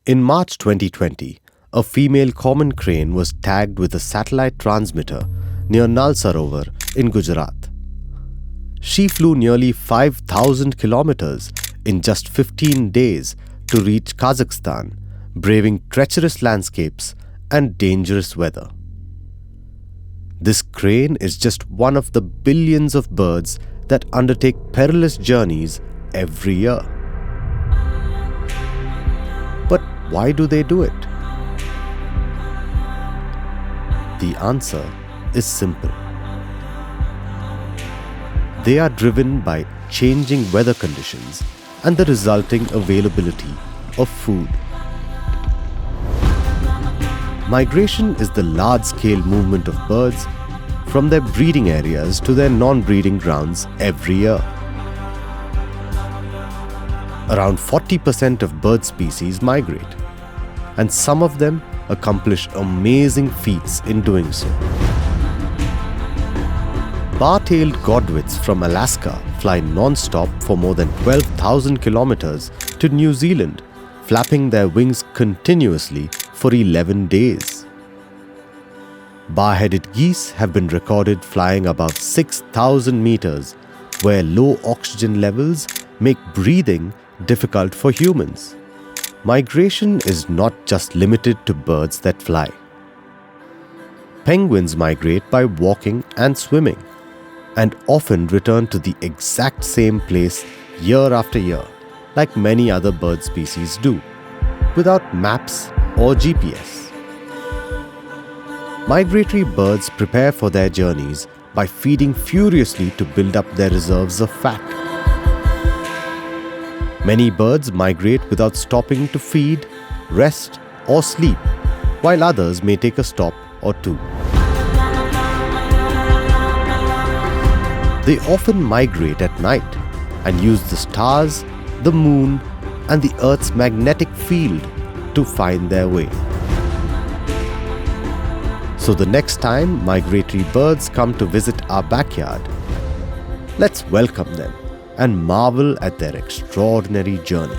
In March 2020, a female common crane was tagged with a satellite transmitter near Nal Sarovar in Gujarat. She flew nearly 5,000 kilometers in just 15 days to reach Kazakhstan, braving treacherous landscapes and dangerous weather. This crane is just one of the billions of birds that undertake perilous journeys every year. But why do they do it? The answer is simple. They are driven by changing weather conditions and the resulting availability of food. Migration is the large-scale movement of birds from their breeding areas to their non-breeding grounds every year. Around 40% of bird species migrate, and some of them accomplish amazing feats in doing so. Bar-tailed godwits from Alaska fly non-stop for more than 12,000 kilometers to New Zealand, flapping their wings continuously for 11 days. Bar-headed geese have been recorded flying above 6,000 meters, where low oxygen levels make breathing difficult for humans. Migration is not just limited to birds that fly. Penguins migrate by walking and swimming, and often return to the exact same place year after year, like many other bird species do, without maps or GPS. Migratory birds prepare for their journeys by feeding furiously to build up their reserves of fat. Many birds migrate without stopping to feed, rest, or sleep, while others may take a stop or two. They often migrate at night and use the stars, the moon, and the Earth's magnetic field to find their way. So the next time migratory birds come to visit our backyard, let's welcome them and marvel at their extraordinary journey.